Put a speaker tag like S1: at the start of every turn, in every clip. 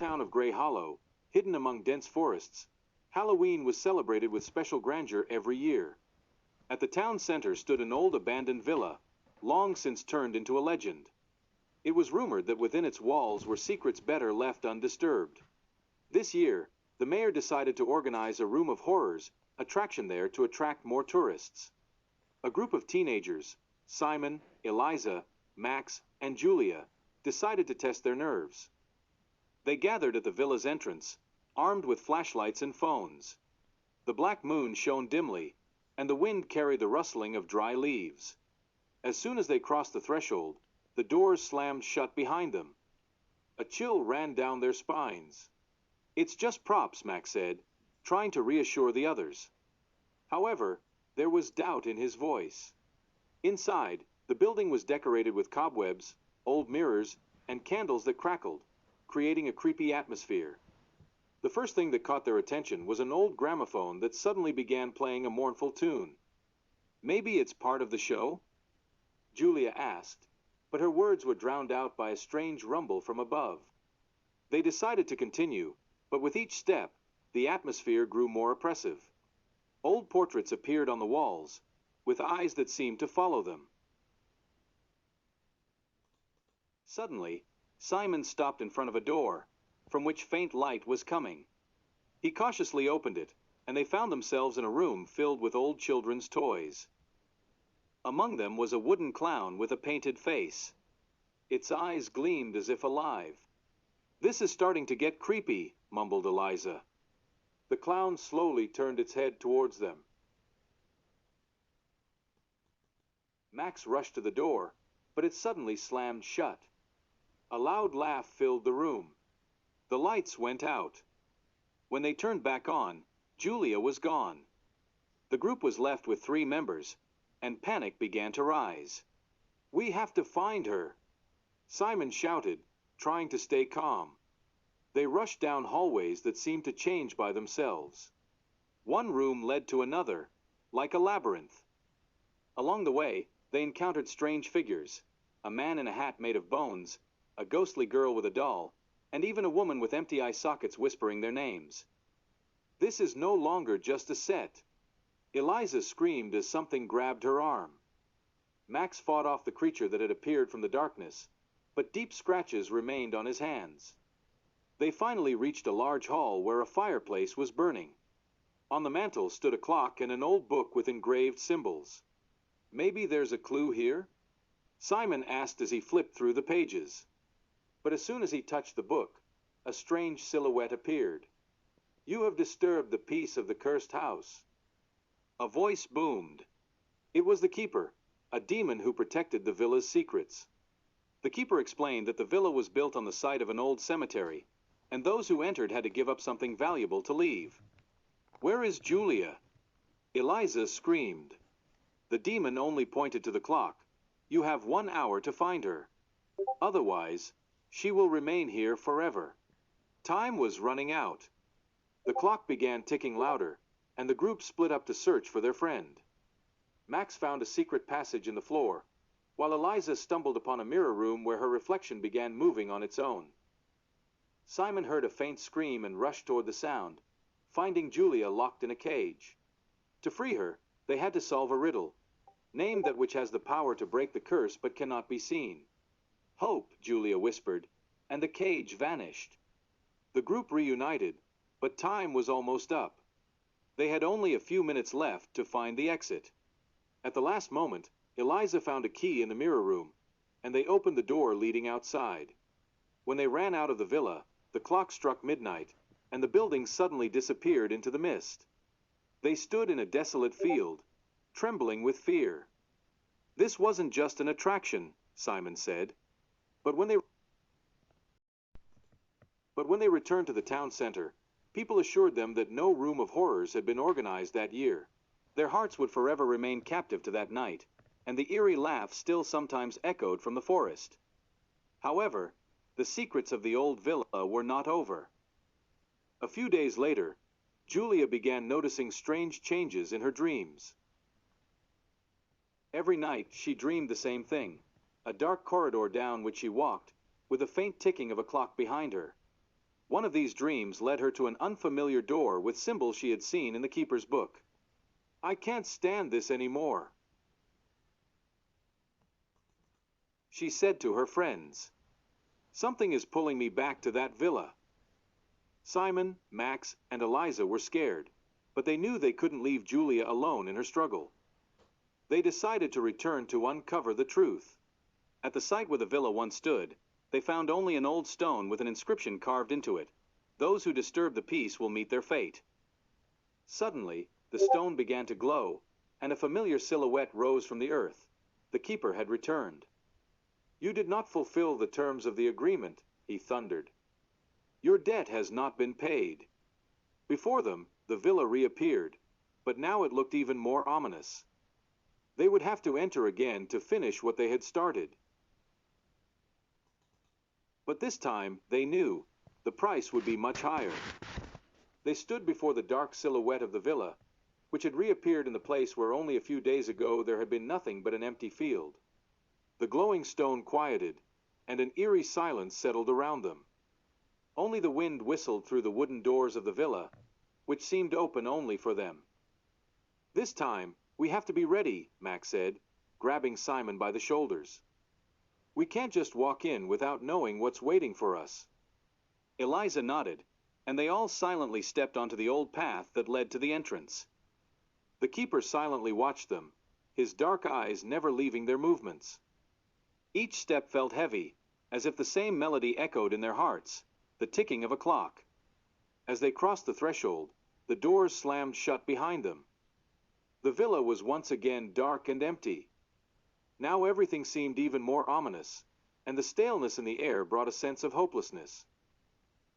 S1: town of Grey Hollow, hidden among dense forests, Halloween was celebrated with special grandeur every year. At the town center stood an old abandoned villa, long since turned into a legend. It was rumored that within its walls were secrets better left undisturbed. This year, the mayor decided to organize a Room of Horrors attraction there to attract more tourists. A group of teenagers, Simon, Eliza, Max, and Julia, decided to test their nerves. They gathered at the villa's entrance, armed with flashlights and phones. The black moon shone dimly, and the wind carried the rustling of dry leaves. As soon as they crossed the threshold, the doors slammed shut behind them. A chill ran down their spines. "It's just props," Max said, trying to reassure the others. However, there was doubt in his voice. Inside, the building was decorated with cobwebs, old mirrors, and candles that crackled, creating a creepy atmosphere. The first thing that caught their attention was an old gramophone that suddenly began playing a mournful tune. "Maybe it's part of the show?" Julia asked, but her words were drowned out by a strange rumble from above. They decided to continue, but with each step, the atmosphere grew more oppressive. Old portraits appeared on the walls, with eyes that seemed to follow them. Suddenly, Simon stopped in front of a door, from which faint light was coming. He cautiously opened it, and they found themselves in a room filled with old children's toys. Among them was a wooden clown with a painted face. Its eyes gleamed as if alive. "This is starting to get creepy," mumbled Eliza. The clown slowly turned its head towards them. Max rushed to the door, but it suddenly slammed shut. A loud laugh filled the room. The lights went out. When they turned back on, Julia was gone. The group was left with 3 members, and panic began to rise. "We have to find her," Simon shouted, trying to stay calm. They rushed down hallways that seemed to change by themselves. One room led to another, like a labyrinth. Along the way, they encountered strange figures, a man in a hat made of bones, a ghostly girl with a doll, and even a woman with empty eye sockets whispering their names. This is no longer just a set. Eliza screamed as something grabbed her arm. Max fought off the creature that had appeared from the darkness, but deep scratches remained on his hands. They finally reached a large hall where a fireplace was burning. On the mantel stood a clock and an old book with engraved symbols. "Maybe there's a clue here?" Simon asked as he flipped through the pages. But as soon as he touched the book, a strange silhouette appeared. "You have disturbed the peace of the cursed house." A voice boomed. It was the keeper, a demon who protected the villa's secrets. The keeper explained that the villa was built on the site of an old cemetery, and those who entered had to give up something valuable to leave. "Where is Julia?" Eliza screamed. The demon only pointed to the clock. "You have 1 hour to find her. Otherwise, she will remain here forever." Time was running out. The clock began ticking louder, and the group split up to search for their friend. Max found a secret passage in the floor, while Eliza stumbled upon a mirror room where her reflection began moving on its own. Simon heard a faint scream and rushed toward the sound, finding Julia locked in a cage. To free her, they had to solve a riddle. Name that which has the power to break the curse but cannot be seen. "Hope," Julia whispered, and the cage vanished. The group reunited, but time was almost up. They had only a few minutes left to find the exit. At the last moment, Eliza found a key in the mirror room, and they opened the door leading outside. When they ran out of the villa, the clock struck midnight, and the building suddenly disappeared into the mist. They stood in a desolate field, trembling with fear. "This wasn't just an attraction," Simon said. But when they returned to the town center, people assured them that no Room of Horrors had been organized that year. Their hearts would forever remain captive to that night, and the eerie laugh still sometimes echoed from the forest. However, the secrets of the old villa were not over. A few days later, Julia began noticing strange changes in her dreams. Every night she dreamed the same thing, a dark corridor down which she walked, with a faint ticking of a clock behind her. One of these dreams led her to an unfamiliar door with symbols she had seen in the keeper's book. "I can't stand this anymore," she said to her friends. "Something is pulling me back to that villa." Simon, Max, and Eliza were scared, but they knew they couldn't leave Julia alone in her struggle. They decided to return to uncover the truth. At the site where the villa once stood, they found only an old stone with an inscription carved into it. "Those who disturb the peace will meet their fate." Suddenly, the stone began to glow, and a familiar silhouette rose from the earth. The keeper had returned. "You did not fulfill the terms of the agreement," he thundered. "Your debt has not been paid." Before them, the villa reappeared, but now it looked even more ominous. They would have to enter again to finish what they had started. But this time, they knew, the price would be much higher. They stood before the dark silhouette of the villa, which had reappeared in the place where only a few days ago there had been nothing but an empty field. The glowing stone quieted, and an eerie silence settled around them. Only the wind whistled through the wooden doors of the villa, which seemed open only for them. "This time, we have to be ready," Max said, grabbing Simon by the shoulders. "We can't just walk in without knowing what's waiting for us." Eliza nodded, and they all silently stepped onto the old path that led to the entrance. The keeper silently watched them, his dark eyes never leaving their movements. Each step felt heavy, as if the same melody echoed in their hearts, the ticking of a clock. As they crossed the threshold, the doors slammed shut behind them. The villa was once again dark and empty. Now everything seemed even more ominous, and the staleness in the air brought a sense of hopelessness.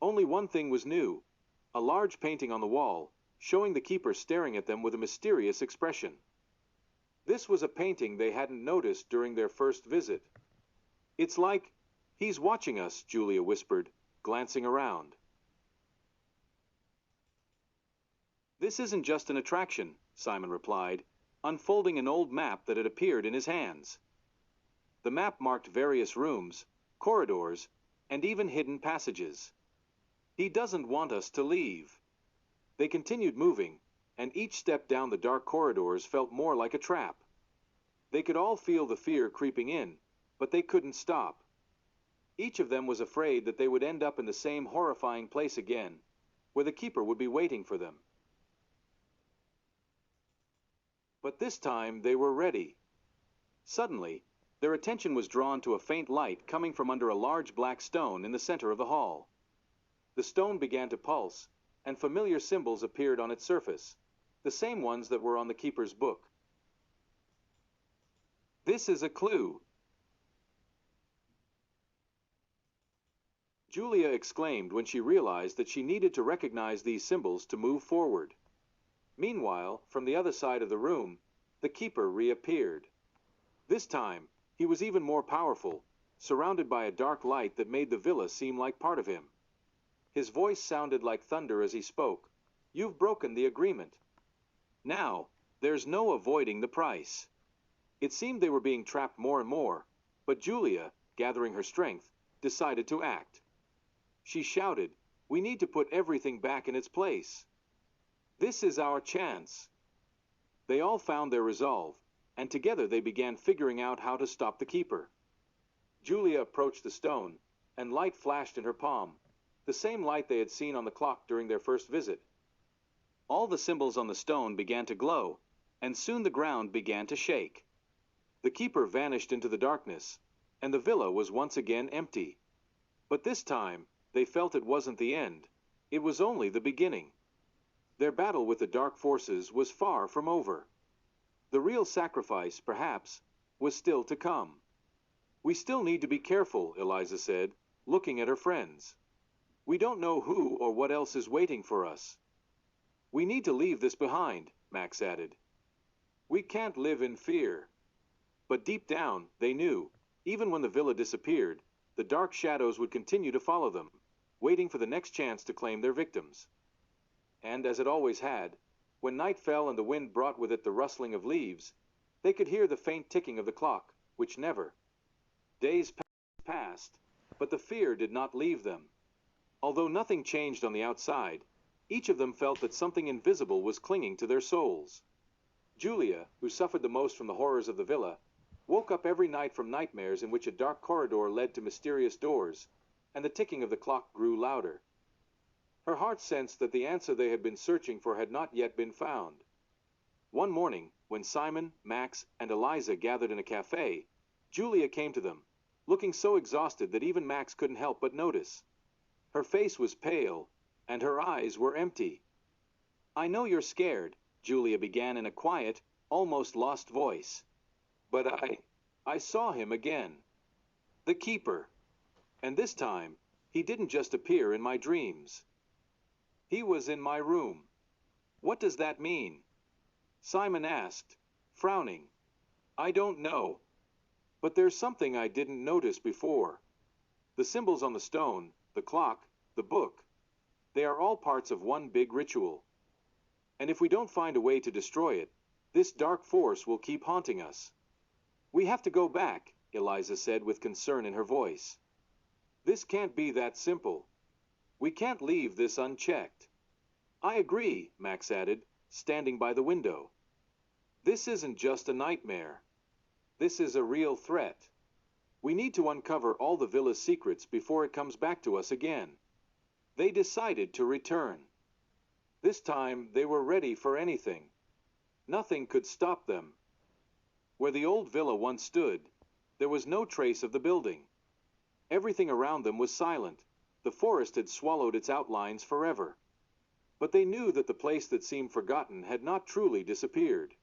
S1: Only one thing was new, a large painting on the wall, showing the keeper staring at them with a mysterious expression. This was a painting they hadn't noticed during their first visit. "It's like he's watching us," Julia whispered, glancing around. "This isn't just an attraction," Simon replied, unfolding an old map that had appeared in his hands. The map marked various rooms, corridors, and even hidden passages. "He doesn't want us to leave." They continued moving, and each step down the dark corridors felt more like a trap. They could all feel the fear creeping in, but they couldn't stop. Each of them was afraid that they would end up in the same horrifying place again, where the keeper would be waiting for them. But this time they were ready. Suddenly, their attention was drawn to a faint light coming from under a large black stone in the center of the hall. The stone began to pulse, and familiar symbols appeared on its surface, the same ones that were on the keeper's book. "This is a clue," Julia exclaimed when she realized that she needed to recognize these symbols to move forward. Meanwhile, from the other side of the room, the keeper reappeared. This time, he was even more powerful, surrounded by a dark light that made the villa seem like part of him. His voice sounded like thunder as he spoke. "You've broken the agreement. Now, there's no avoiding the price." It seemed they were being trapped more and more, but Julia, gathering her strength, decided to act. She shouted, "We need to put everything back in its place. This is our chance." They all found their resolve, and together they began figuring out how to stop the keeper. Julia approached the stone, and light flashed in her palm, the same light they had seen on the clock during their first visit. All the symbols on the stone began to glow, and soon the ground began to shake. The keeper vanished into the darkness, and the villa was once again empty. But this time, they felt it wasn't the end. It was only the beginning. Their battle with the dark forces was far from over. The real sacrifice, perhaps, was still to come. "We still need to be careful," Eliza said, looking at her friends. "We don't know who or what else is waiting for us." "We need to leave this behind," Max added. "We can't live in fear." But deep down, they knew, even when the villa disappeared, the dark shadows would continue to follow them, waiting for the next chance to claim their victims. And as it always had, when night fell and the wind brought with it the rustling of leaves, they could hear the faint ticking of the clock, which never. Days passed, but the fear did not leave them. Although nothing changed on the outside, each of them felt that something invisible was clinging to their souls. Julia, who suffered the most from the horrors of the villa, woke up every night from nightmares in which a dark corridor led to mysterious doors, and the ticking of the clock grew louder. Her heart sensed that the answer they had been searching for had not yet been found. One morning, when Simon, Max, and Eliza gathered in a cafe, Julia came to them, looking so exhausted that even Max couldn't help but notice. Her face was pale, and her eyes were empty. "I know you're scared," Julia began in a quiet, almost lost voice. "But I saw him again. The keeper. And this time, he didn't just appear in my dreams. He was in my room." "What does that mean?" Simon asked, frowning. "I don't know. But there's something I didn't notice before. The symbols on the stone, the clock, the book, they are all parts of one big ritual. And if we don't find a way to destroy it, this dark force will keep haunting us." "We have to go back," Eliza said with concern in her voice. "This can't be that simple. We can't leave this unchecked." "I agree," Max added, standing by the window. "This isn't just a nightmare. This is a real threat. We need to uncover all the villa's secrets before it comes back to us again." They decided to return. This time they were ready for anything. Nothing could stop them. Where the old villa once stood, there was no trace of the building. Everything around them was silent. The forest had swallowed its outlines forever. But they knew that the place that seemed forgotten had not truly disappeared.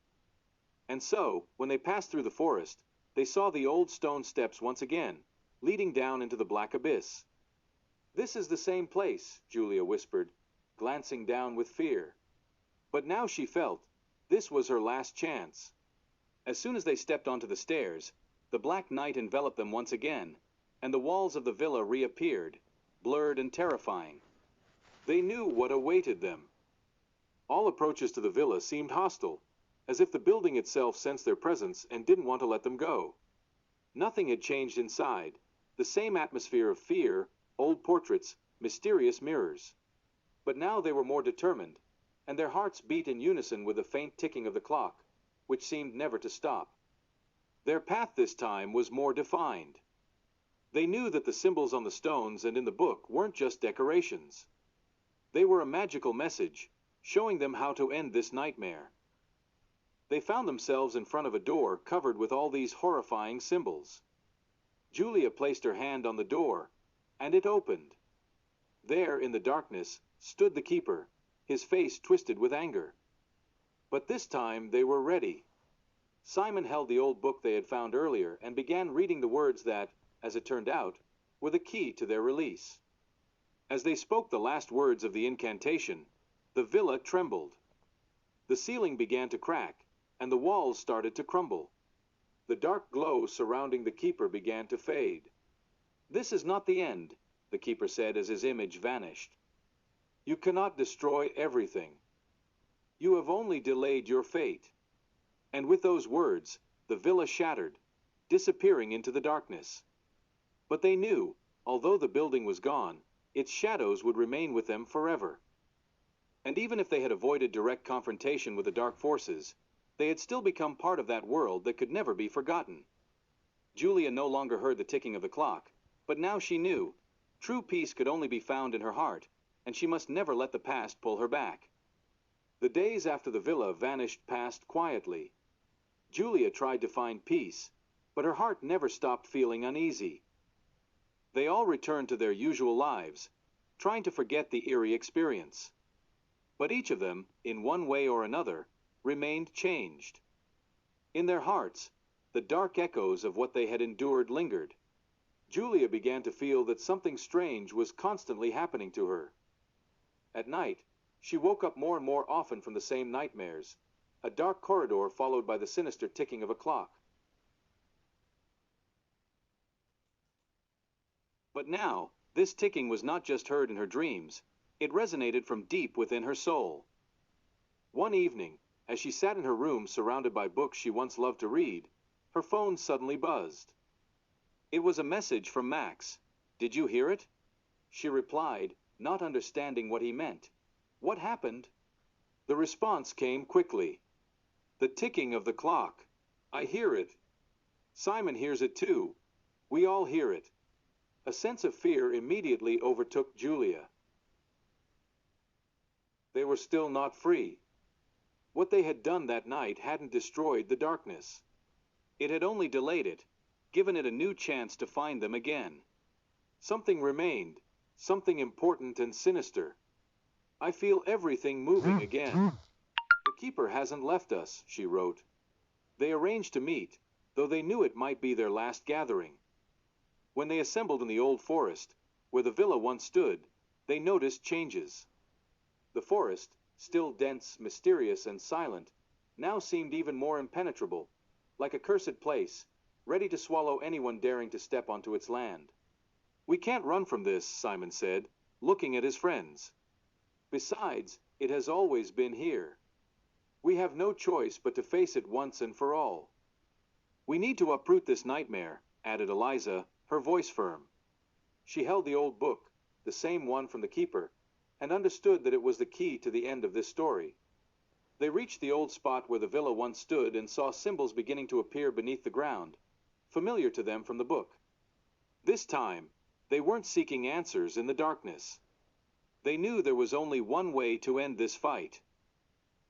S1: And so, when they passed through the forest, they saw the old stone steps once again, leading down into the black abyss. "This is the same place," Julia whispered, glancing down with fear. But now she felt this was her last chance. As soon as they stepped onto the stairs, the black night enveloped them once again, and the walls of the villa reappeared, blurred and terrifying. They knew what awaited them. All approaches to the villa seemed hostile, as if the building itself sensed their presence and didn't want to let them go. Nothing had changed inside, the same atmosphere of fear, old portraits, mysterious mirrors. But now they were more determined, and their hearts beat in unison with the faint ticking of the clock, which seemed never to stop. Their path this time was more defined. They knew that the symbols on the stones and in the book weren't just decorations. They were a magical message, showing them how to end this nightmare. They found themselves in front of a door covered with all these horrifying symbols. Julia placed her hand on the door, and it opened. There, in the darkness, stood the keeper, his face twisted with anger. But this time they were ready. Simon held the old book they had found earlier and began reading the words that, as it turned out, were the key to their release. As they spoke the last words of the incantation, the villa trembled. The ceiling began to crack, and the walls started to crumble. The dark glow surrounding the keeper began to fade. "This is not the end," the keeper said as his image vanished. "You cannot destroy everything. You have only delayed your fate." And with those words, the villa shattered, disappearing into the darkness. But they knew, although the building was gone, its shadows would remain with them forever. And even if they had avoided direct confrontation with the dark forces, they had still become part of that world that could never be forgotten. Julia no longer heard the ticking of the clock, but now she knew true peace could only be found in her heart, and she must never let the past pull her back. The days after the villa vanished passed quietly. Julia tried to find peace, but her heart never stopped feeling uneasy. They all returned to their usual lives, trying to forget the eerie experience. But each of them, in one way or another, remained changed. In their hearts, the dark echoes of what they had endured lingered. Julia began to feel that something strange was constantly happening to her. At night, she woke up more and more often from the same nightmares, a dark corridor followed by the sinister ticking of a clock. But now, this ticking was not just heard in her dreams, it resonated from deep within her soul. One evening, as she sat in her room surrounded by books she once loved to read, her phone suddenly buzzed. It was a message from Max. "Did you hear it?" She replied, not understanding what he meant. What happened? The response came quickly. The ticking of the clock. I hear it. Simon hears it too. We all hear it. A sense of fear immediately overtook Julia. They were still not free. What they had done that night hadn't destroyed the darkness. It had only delayed it, given it a new chance to find them again. Something remained, something important and sinister. I feel everything moving again. The keeper hasn't left us, she wrote. They arranged to meet, though they knew it might be their last gathering. When they assembled in the old forest, where the villa once stood, they noticed changes. The forest, still dense, mysterious, and silent, now seemed even more impenetrable, like a cursed place, ready to swallow anyone daring to step onto its land. We can't run from this, Simon said, looking at his friends. Besides, it has always been here. We have no choice but to face it once and for all. We need to uproot this nightmare, added Eliza, her voice firm. She held the old book, the same one from the keeper, and understood that it was the key to the end of this story. They reached the old spot where the villa once stood and saw symbols beginning to appear beneath the ground, familiar to them from the book. This time, they weren't seeking answers in the darkness. They knew there was only one way to end this fight.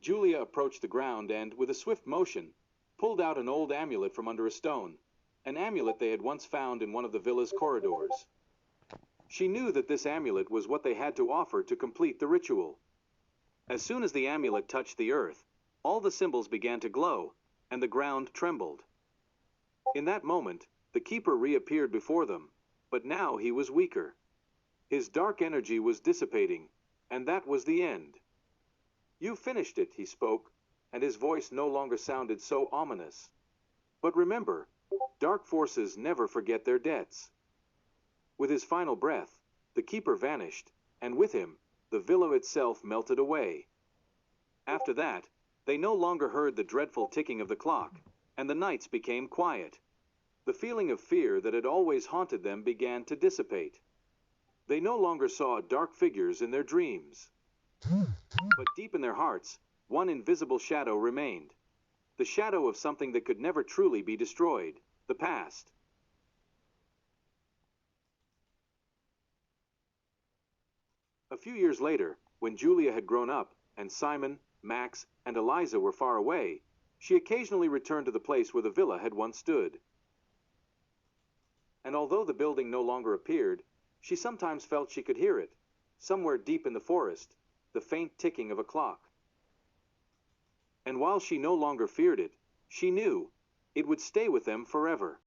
S1: Julia approached the ground and, with a swift motion, pulled out an old amulet from under a stone, an amulet they had once found in one of the villa's corridors. She knew that this amulet was what they had to offer to complete the ritual. As soon as the amulet touched the earth, all the symbols began to glow, and the ground trembled. In that moment, the keeper reappeared before them, but now he was weaker. His dark energy was dissipating, and that was the end. You finished it, he spoke, and his voice no longer sounded so ominous. But remember, dark forces never forget their debts. With his final breath, the keeper vanished, and with him, the villa itself melted away. After that, they no longer heard the dreadful ticking of the clock, and the nights became quiet. The feeling of fear that had always haunted them began to dissipate. They no longer saw dark figures in their dreams. But deep in their hearts, one invisible shadow remained. The shadow of something that could never truly be destroyed, the past. A few years later, when Julia had grown up, and Simon, Max, and Eliza were far away, she occasionally returned to the place where the villa had once stood. And although the building no longer appeared, she sometimes felt she could hear it, somewhere deep in the forest, the faint ticking of a clock. And while she no longer feared it, she knew it would stay with them forever.